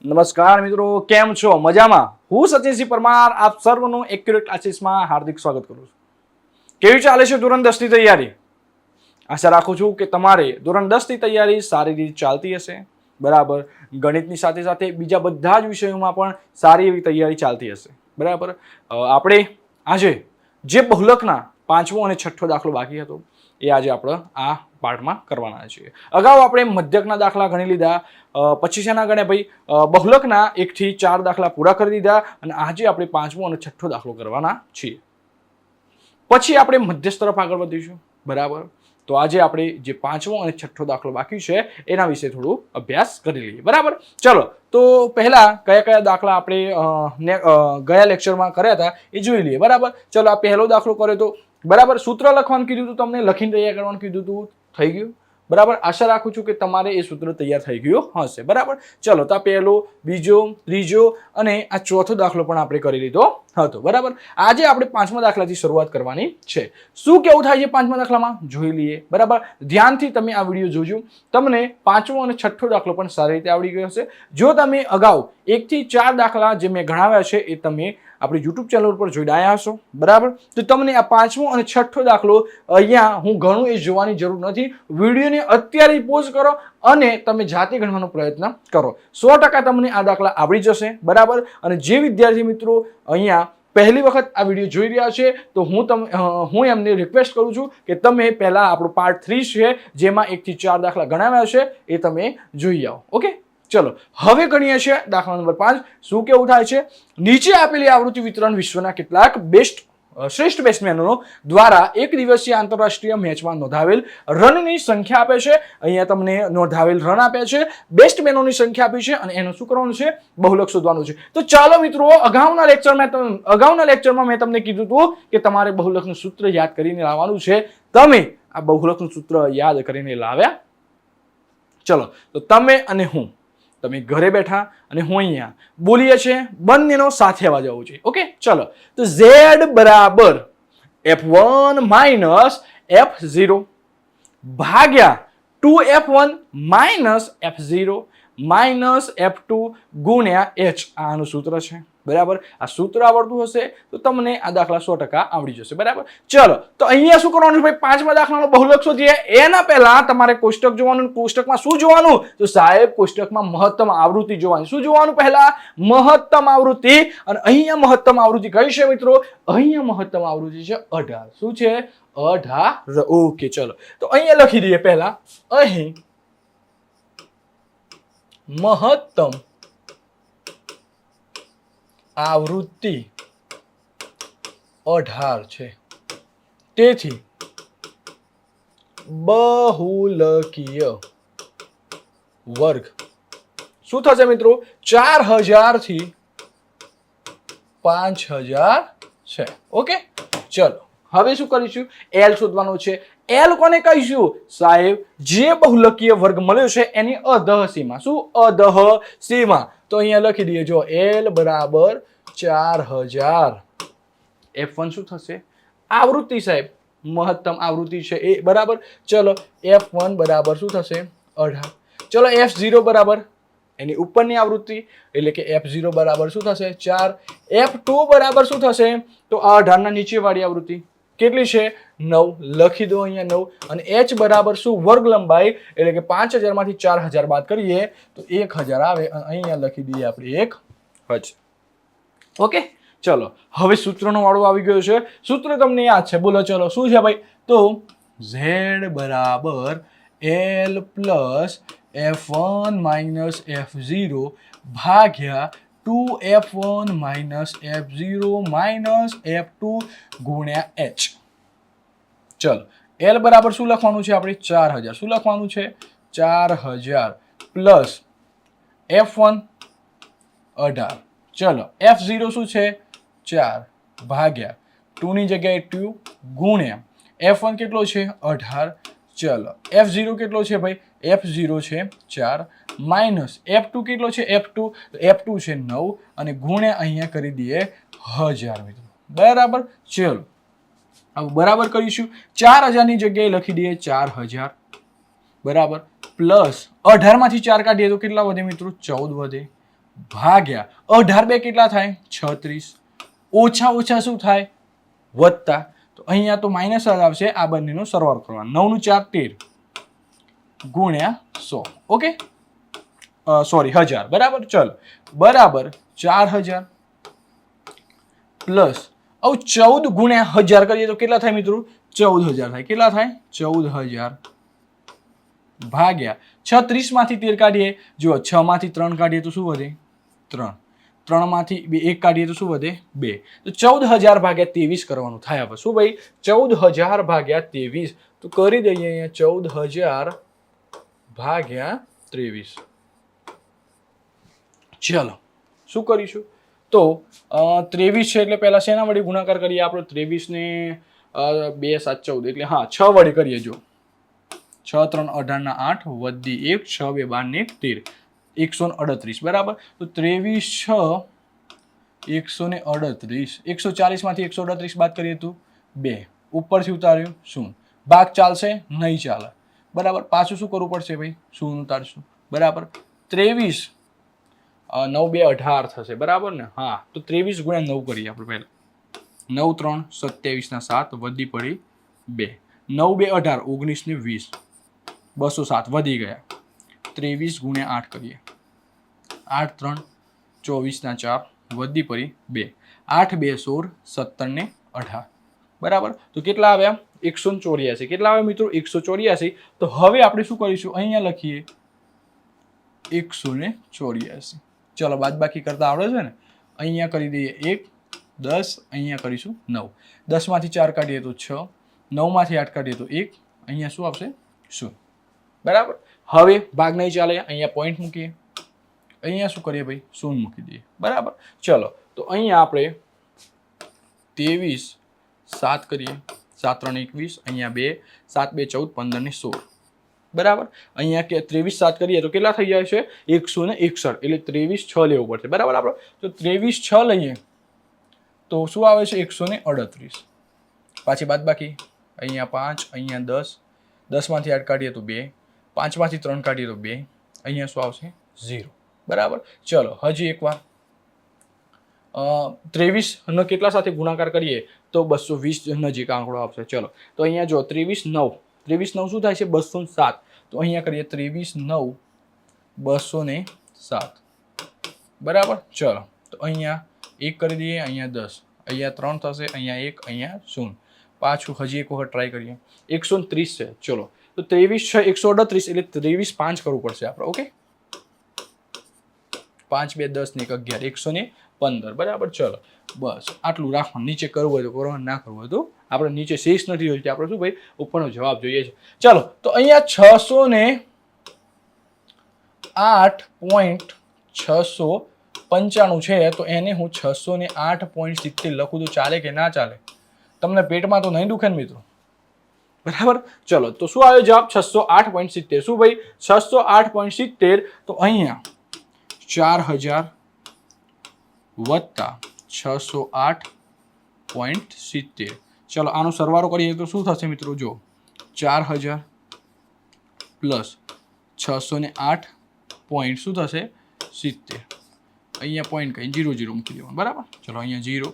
નમસ્કાર મિત્રો, કેમ છો? મજામાં? હું સચિનસિંહ પરમાર આપ સર્વનું એક્યુરેટ ક્લાસીસમાં હાર્દિક સ્વાગત કરું છું. કેવી ચાલે છે ધોરણ 10 ની તૈયારી? આશા રાખું છું કે તમારે ધોરણ 10 ની તૈયારી સારી રીતે ચાલતી હશે. બરાબર. ગણિતની સાથે સાથે બીજા બધા જ વિષયોમાં પણ સારી એવી તૈયારી ચાલતી હશે. બરાબર. આપણે આજે જે બહુલકના પાંચમો અને છઠ્ઠો દાખલો બાકી હતો એ આજે આપણે આ પાઠમાં કરવાના છીએ. અગાઉ આપણે મધ્યકના દાખલા ગણી લીધા, પછી શેના ગણે ભાઈ? બહુલકના 1 થી 4 દાખલા પૂરા કરી દીધા અને આજે આપણે પાંચમો અને છઠ્ઠો દાખલો કરવાના છીએ. પછી આપણે મધ્યસ્થ તરફ આગળ વધીશું. બરાબર. તો આજે આપણે જે પાંચમો અને છઠ્ઠો દાખલો બાકી છે એના વિશે થોડું અભ્યાસ કરી લઈએ. બરાબર. ચલો, તો પહેલા કયા કયા દાખલા આપણે ગયા લેક્ચરમાં કર્યા હતા એ જોઈ લઈએ. બરાબર. ચલો, આ પહેલો દાખલો કર્યો તો બરાબર. સૂત્ર લખવાનું કીધું હતું, તમને લખીને તૈયાર કરવાનું કીધું હતું, થઈ ગયું. બરાબર. આશા રાખું છું કે તમારે એ સૂત્ર તૈયાર થઈ ગયું હશે. બરાબર. ચલો, તો આ પહેલો, બીજો, ત્રીજો અને આ ચોથો દાખલો પણ આપણે કરી લીધો હતો. બરાબર. આજે આપણે પાંચમા દાખલાથી શરૂઆત કરવાની છે. શું કેવું થાય છે પાંચમા દાખલામાં જોઈ લઈએ. બરાબર. ધ્યાનથી તમે આ વિડીયો જોજો, તમને પાંચમો અને છઠ્ઠો દાખલો પણ સારી રીતે આવડી ગયો હશે. જો તમે અગાઉ 1 થી 4 દાખલા જે મેં ગણાવ્યા છે એ તમે આપણી YouTube ચેનલ ઉપર જોઈને આવ્યા હશો. બરાબર. તો તમને આ પાંચમો અને છઠ્ઠો દાખલો અહીંયા હું ઘણું એ જોવાની જરૂર નથી. વિડીયોને અત્યારે પોઝ કરો અને તમે જાતે ગણવાનો પ્રયત્ન કરો. 100% તમને આ દાખલા આવડી જશે. બરાબર. અને જે વિદ્યાર્થી મિત્રો અહીંયા પહેલી વખત આ વિડીયો જોઈ રહ્યા છે તો હું એમને રિક્વેસ્ટ કરું છું કે તમે પહેલા આપણો પાર્ટ 3 છે જેમાં 1 થી 4 દાખલા ગણાવ્યા છે એ તમે જોઈ આવો. ઓકે. ચલો, હવે ગણીએ છીએ દાખલા નંબર 5. શું કેવું થાય છે? નીચે આપેલી આવૃત્તિ વિતરણ વિશ્વના કેટલાક શ્રેષ્ઠ બેટ્સમેનો દ્વારા એક દિવસીય આંતરરાષ્ટ્રીય મેચમાં નોંધાવેલ રનની સંખ્યા આપે છે. અહીંયા તમને નોંધાવેલ રન આપ્યા છે, બેટ્સમેનોની સંખ્યા આપી છે અને એનું શું કરવાનું છે? બહુલક શોધવાનું છે. તો ચાલો મિત્રો, અગાઉના લેક્ચરમાં મેં તમને કીધું હતું કે તમારે બહુલકનું સૂત્ર યાદ કરીને લાવવાનું છે. તમે આ બહુલકનું સૂત્ર યાદ કરીને લાવ્યા? ચલો, તો તમે અને હું, તમે ઘરે બેઠા અને હું અહીંયા બોલીએ છીએ, બંનેનો સાથે અવાજ આવવો જોઈએ. ઓકે. ચલો, તો z બરાબર f1 માઇનસ f0 ભાગ્યા 2f1 minus f0 minus f2 ગુણ્યા h. આનું સૂત્ર છે. બરાબર. આ સૂત્ર આવડતું હશે તો તમને આ દાખલા 100% આવડી જશે. બરાબર. ચલો, તો અહીંયા શું કરવાનું છે ભાઈ? પાંચમા દાખલાનો બહુલક શોધીએ. એના પહેલા તમારે કોષ્ટક જોવાનું. કોષ્ટકમાં શું જોવાનું? તો સાહેબ કોષ્ટકમાં મહત્તમ આવૃત્તિ જોવાની. શું જોવાનું? પહેલા મહત્તમ આવૃત્તિ. અને અહીંયા મહત્તમ આવૃત્તિ કઈ છે મિત્રો? અહીંયા મહત્તમ આવૃત્તિ છે 18. શું છે? 18. ઓકે. ચલો, તો અહીંયા લખી દઈએ. પહેલા અહીં મહત્તમ આવૃત્તિ 18 છે, તેથી બહુલકીય વર્ગ શું થશે મિત્રો? 4000 થી 5000 છે. ઓકે. ચલો, હવે શું કરીશું? L શોધવાનું છે. L કોને કહીશું? સાહેબ, જે બહુલકીય વર્ગ મળ્યો છે એની અધઃ સીમા. શું? અધઃ સીમા. તો અહીંયા લખી દઈએ. જો L બરાબર 4000. F1 શું થશે? આવૃત્તિ સાહેબ, મહત્તમ આવૃત્તિ છે એ. બરાબર. ચલો, F1 બરાબર શું થશે? 18. ચલો, F0 બરાબર એની ઉપરની આવૃત્તિ એટલે કે F0 બરાબર શું થશે? 4. F2 બરાબર શું થશે? તો 18 ના નીચે વાળી આવૃત્તિ કેટલી છે? 9. લખી દો અહીંયા 9. અને h બરાબર શું? વર્ગ લંબાઈ એટલે કે 5000 માંથી 4000 બાદ કરીએ તો 1000 આવે અને અહીંયા લખી દઈએ આપણે 1000. ઓકે. ચલો, હવે સૂત્રનો વાળો આવી ગયો છે. સૂત્ર તમને યાદ છે? બોલો. ચલો, શું છે ભાઈ? તો z બરાબર L plus f1 minus f0 ભાગ્યા 2f1 minus f0 minus f2 ગુણ્યા h. ચલો, L બરાબર શું લખવાનું છે આપણે? 4000. શું લખવાનું છે? 4000 પ્લસ f1 18. ચલો, f0 શું છે? 4 ભાગ્યા 2 ની જગ્યાએ 2 ગુણ્યા f1 કેટલો છે? 18. ચલો, f0 કેટલો છે ભાઈ? f0 છે 4 માઇનસ f2 કેટલો છે? f2 છે 9 અને ગુણ્યા અહીંયા કરી દઈએ 1000 મિત્રો. બરાબર. ચલો, હવે બરાબર કરીશું. 4000 ની જગ્યાએ લખી દઈએ 4000. બરાબર. પ્લસ 18 માંથી 4 કાઢીએ તો કેટલા વધે મિત્રો? 14 વધે. ભાગ્યા 18 બે કેટલા થાય 36 ઓછા ઓછા શું થાય વત્તા તો અહીંયા તો માઇનસ જ આવશે આ બંનેનો સરવાળો કરવાનો 9 નું 4 13 ગુણ્યા 100 ઓકે સોરી 1000 બરાબર ચલો બરાબર 4000 પ્લસ હવે 14 ગુણ્યા 1000 કરીએ તો કેટલા થાય મિત્રો 14000 થાય કેટલા થાય 14000 ભાગ્યા 36 માંથી 13 કાઢીએ જો 6 માંથી 3 કાઢીએ તો શું વધે 3 3 માંથી 1 કાઢીએ તો શું વધે 2 તો 14000 ભાગ્યા 23 કરવાનું થાય હવે શું ભાઈ 14000 ભાગ્યા 23 તો કરી દઈએ અહીંયા 14000 ભાગ્યા 23 ચલો શું કરીશું તો 23 છે એટલે પહેલા શેના વડે ગુણાકાર કરીએ આપણે 23 ને 2 7 14 એટલે હા 6 વડે કરીએ જો 6 3 18 ના 8 વધી 1 6 2 12 ને 1 13 138 બરાબર તો 23 6 138 140 માંથી 138 બાદ કરીએ તો 2 ઉપરથી ઉતાર્યું શું ભાગ ચાલશે નહીં ચાલે બરાબર પાછું શું કરવું પડશે ભાઈ શું ઉતારશું બરાબર 23 9 2 18 થશે બરાબર ને હા તો 23 ગુણ્યા 9 કરીએ આપણે પહેલા 9 3 27 ના 7 વધી પડી 2 9 2 18 19 ને 20 207 વધી ગયા 23 ગુણ્યા 8 કરીએ 8 3 24 ના 4 વધી પડી 2 8 2 16 17 ને 18 બરાબર તો કેટલા આવ્યા 184 કેટલા આવ્યા મિત્રો 184 તો હવે આપણે શું કરીશું અહીંયા લખીએ 184 ચલો બાદબાકી કરતા આવડે છે ને અહીંયા કરી દઈએ 1 10 અહીંયા કરીશું 9 10 માંથી 4 કાઢીએ તો 6 9 માંથી 8 કાઢીએ તો 1 અહીંયા શું આવશે 0 બરાબર હવે ભાગ નહીં ચાલે અહીંયા પોઈન્ટ મૂકીએ અહીંયા શું કરીએ ભાઈ 0 મૂકી દઈએ બરાબર ચલો તો અહીંયા આપણે 23 7 કરીએ 7 3 21 અહીંયા 2 7 2 14 15 ને 16 બરાબર અહીંયા કે 23 7 કરીએ તો કેટલા થઈ જાય છે 161 એટલે 23 6 લેવું પડશે બરાબર આપણે તો 23 6 લઈએ તો શું આવે છે 138 પાછી બાદબાકી અહીંયા 5 અહીંયા 10 10 માંથી 8 કાઢીએ તો 2 5 માંથી 3 કાઢીએ તો 2 અહીંયા શું આવશે 0 બરાબર ચલો હજી એકવાર 23 નો કેટલા સાથે ગુણાકાર કરીએ તો 220 નજીક આંકડો આવશે ચલો તો અહીંયા જો 23 9 શું થાય છે 207 તો અહીંયા કરીએ 23 9 207 બરાબર ચલો તો અહીંયા 1 કરી દઈએ અહીંયા 10 અહીંયા 3 થશે અહીંયા 1 અહીંયા 0 પાછું હજી એક વખત ટ્રાય કરીએ 130 છે ચલો તો 23 છે 138 એટલે 23 5 કરવું પડશે આપણે ઓકે 5 2 10 ને 11 115 બરાબર ચલો બસ આટલું રાખવાનું નીચે કરવું હોય તો કરવાનું ના કરવું હોય તો આપણે નીચે શેષ નથી જોઈતી આપણે શું ભાઈ ઉપરનો જવાબ જોઈએ છે ચલો તો અહીંયા 608.695 છે તો એને હું 608.70 લખું તો ચાલે કે ના ચાલે તમને પેટમાં તો નહીં દુખે ને મિત્રો બરાબર ચલો તો શું આવ્યો જવાબ 608.70 શું ભાઈ 608.70 તો અહીંયા 4000 વત્તા 608.70 ચલો આનો સરવાળો કરીએ તો શું થશે મિત્રો જો 4000 પ્લસ 608 પોઈન્ટ શું થશે 70 અહીંયા પોઈન્ટ કઈ 0 0 મૂકી દેવાનું બરાબર ચલો અહીંયા 0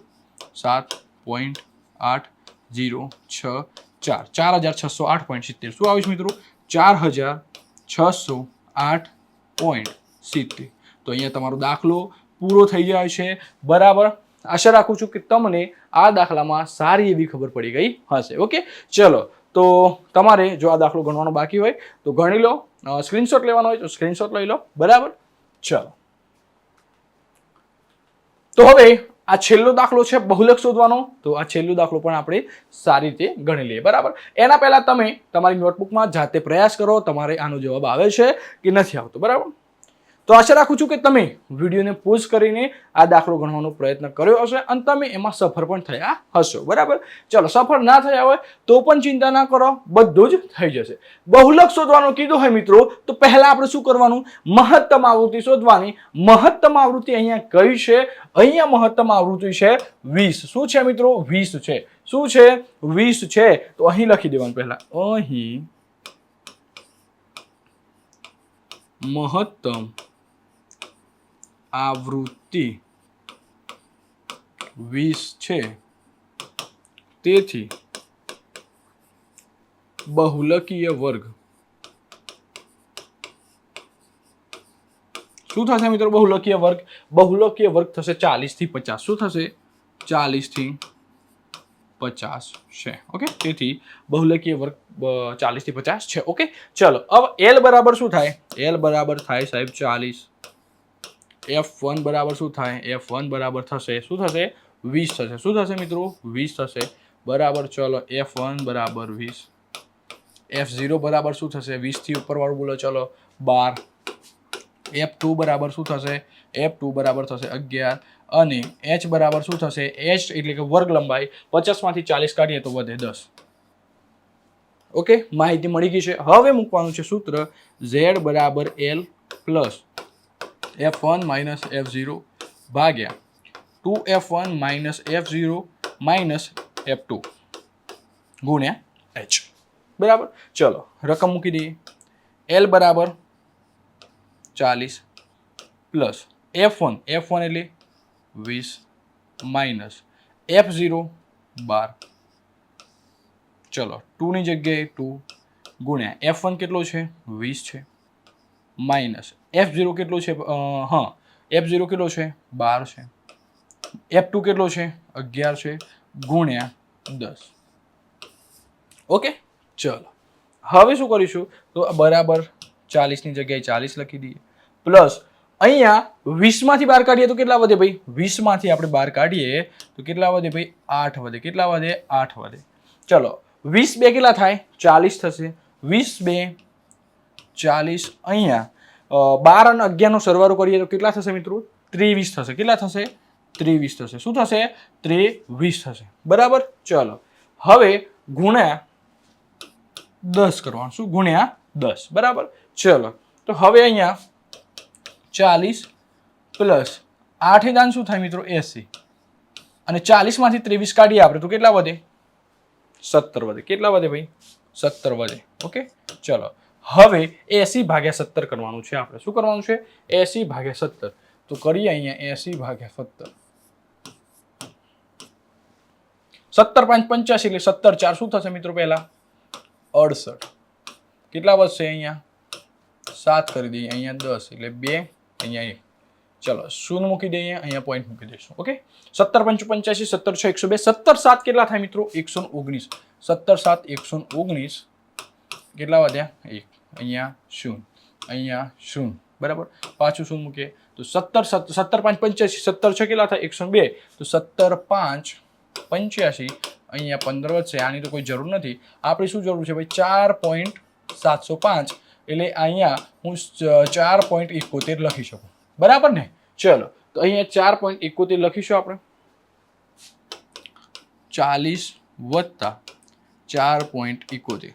7.806 4608.70 શું આવ્યું છે મિત્રો 4608.70 તો અહીંયા તમારો દાખલો પૂરો થઈ જાય છે બરાબર આશા રાખું છું કે તમને આ દાખલામાં સારી એવી ખબર પડી ગઈ હશે ઓકે ચલો તો તમારે જો આ દાખલો ગણવાનો બાકી હોય તો ગણી લો સ્ક્રીનશોટ લેવાનો હોય તો સ્ક્રીનશોટ લઈ લો બરાબર ચલો તો હવે આ છેલ્લો દાખલો છે બહુલક શોધવાનો તો આ છેલ્લો દાખલો પણ આપણે સારી રીતે ગણી લઈએ બરાબર એના પહેલા તમે તમારી નોટબુકમાં જાતે પ્રયાસ કરો તમારે આનો જવાબ આવે છે કે નથી આવતો બરાબર તો આશા રાખું છું કે તમે વિડીયોને પોઝ કરીને આ દાખલો ગણવાનો પ્રયત્ન કર્યો હશે અને તમે એમાં સફળ પણ થયા હશો બરાબર ચલો સફળ ના થયા હોય તો પણ ચિંતા ના કરો બધું જ થઈ જશે બહુલક શોધવાનું કીધું હોય મિત્રો તો પહેલા આપણે શું કરવાનું મહત્તમ આવૃત્તિ શોધવાની મહત્તમ આવૃત્તિ અહીંયા કઈ છે અહીંયા મહત્તમ આવૃત્તિ છે 20 શું છે મિત્રો 20 છે શું છે 20 છે તો અહીં લખી દેવાનું પહેલા અહીં મહત્તમ આવૃત્તિ 20 છે, તેથી બહુલકીય વર્ગ શું થશે મિત્રો? બહુલકીય વર્ગ થશે 40 થી 50. શું થશે? 40 થી 50 છે. ઓકે, તેથી બહુલકીય વર્ગ 40 થી 50 છે. ઓકે, ચલો હવે L બરાબર શું થાય? L બરાબર થાય સાહેબ 40. F1 બરાબર શું થાય? F1 બરાબર થશે શું થશે? 20 થશે. શું થશે મિત્રો? 20 થશે. બરાબર, ચલો F1 બરાબર 20. F0 બરાબર શું થશે? 20 થી ઉપર વાળું બોલો, ચલો 12. F2 બરાબર શું થશે? F2 બરાબર થશે 11. અને H બરાબર શું થશે? H એટલે કે વર્ગ લંબાઈ 50 માંથી 40 કાઢીએ તો વધે 10. ઓકે, માહિતી મળી ગઈ છે. હવે મૂકવાનું છે સૂત્ર Z બરાબર L plus F1 minus F0 ભાગ્યા 2F1 minus F0 minus F2 ગુણ્યા H. બરાબર, ચલો રકમ મૂકી દઈએ. L બરાબર 40 પ્લસ F1 એટલે 20 માઇનસ F0 12. ચલો 2 ની જગ્યાએ 2 ગુણ્યા F1 કેટલો છે? 20 છે, માઇનસ F0 કેટલો છે? F0 કેટલો છે? 12 છે. F2 કેટલો છે? 11 છે, ગુણ્યા 10. ઓકે, ચલો હવે શું કરીશું? તો બરાબર 40 ની જગ્યાએ 40 લખી દઈએ, પ્લસ અહીંયા 20 માંથી 12 કાઢીએ તો કેટલા વધે ભાઈ? 20 માંથી આપણે 12 કાઢીએ તો કેટલા વધે ભાઈ? 8 વધે. કેટલા વધે? 8 વધે. ચલો 20 2 કેટલા થાય? 40 થશે. 20 2 40. અહીંયા 12 અને 11 નો સરવાળો કરીએ તો કેટલા થશે મિત્રો? 23 થશે. કેટલા થશે? 23 થશે. શું થશે? 23 થશે. બરાબર, ચલો હવે ગુણ્યા 10 કરવાનું. શું? ગુણ્યા 10. બરાબર, ચલો તો હવે અહીંયા 40 પ્લસ 8 દાન શું થાય મિત્રો? 80. અને 40 માંથી 23 કાઢીએ આપણે તો કેટલા વધે? 17 વધે. કેટલા વધે ભાઈ? 17 વધે. ઓકે, ચલો હવે 80 ભાગ્યા 17 કરવાનું છે આપણે. શું કરવાનું છે? 80 ભાગ્યા 17. તો કરીએ અહીંયા 80 ભાગ્યા 17. 17 5 85 એટલે 17 4 શું થશે મિત્રો? પહેલા 68. કેટલા વધશે? અહીંયા 7 કરી દઈએ, અહીંયા 10 એટલે 2, અહીંયા 1. ચલો શૂન્ય મૂકી દઈએ, અહીંયા પોઈન્ટ મૂકી દઈશું. ઓકે, 17 5 85, 17 6 102, 17 7 કેટલા થાય મિત્રો? 119. 17 7 119. કેટલા વધ્યા? 1. અહીંયા 0, અહીંયા 0. બરાબર, પાછું શૂન્ય મૂકીએ તો 17 5 85, 17 6 કેટલા થાય? 102. તો 17 5 85, અહીંયા 15 વધશે. આની તો કોઈ જરૂર નથી. આપણે શું જરૂર છે ભાઈ? 4.705. એટલે અહીંયા હું 4.71 લખી શકું. બરાબર ને? ચલો તો અહીંયા 4.71 લખીશું આપણે. 40 વત્તા 4.71,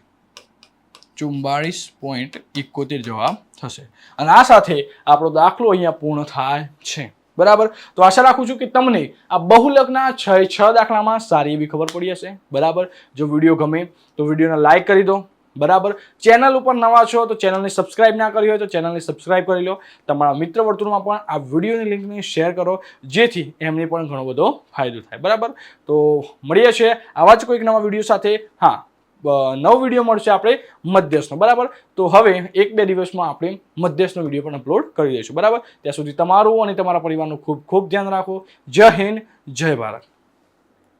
44.71 જવાબ થશે. અને આ સાથે આપણો દાખલો અહીંયા પૂર્ણ થાય છે. બરાબર, તો આશા રાખું છું કે તમને આ બહુલકના 6 દાખલામાં સારી એવી ખબર પડી હશે. બરાબર, જો વિડીયો ગમે તો વિડીયોને લાઈક કરી દો. બરાબર, ચેનલ ઉપર નવા છો તો ચેનલને સબસ્ક્રાઇબ ના કરી હોય તો ચેનલને સબસ્ક્રાઇબ કરી લો. તમારા મિત્ર વર્તુળમાં પણ આ વિડીયોની લિંકને શેર કરો, જેથી એમને પણ ઘણો બધો ફાયદો થાય. બરાબર, તો મળીએ છીએ આવા જ કોઈક નવા વિડીયો સાથે. હા, નવો વિડીયો મળશે આપણે મધ્યસ્થનો. બરાબર, તો હવે 1-2 દિવસમાં આપણે મધ્યસ્થનો વિડીયો પણ અપલોડ કરી દઈશું. બરાબર, ત્યાં સુધી તમારું અને તમારા પરિવારનું ખૂબ ખૂબ ધ્યાન રાખો. જય હિન્દ, જય ભારત.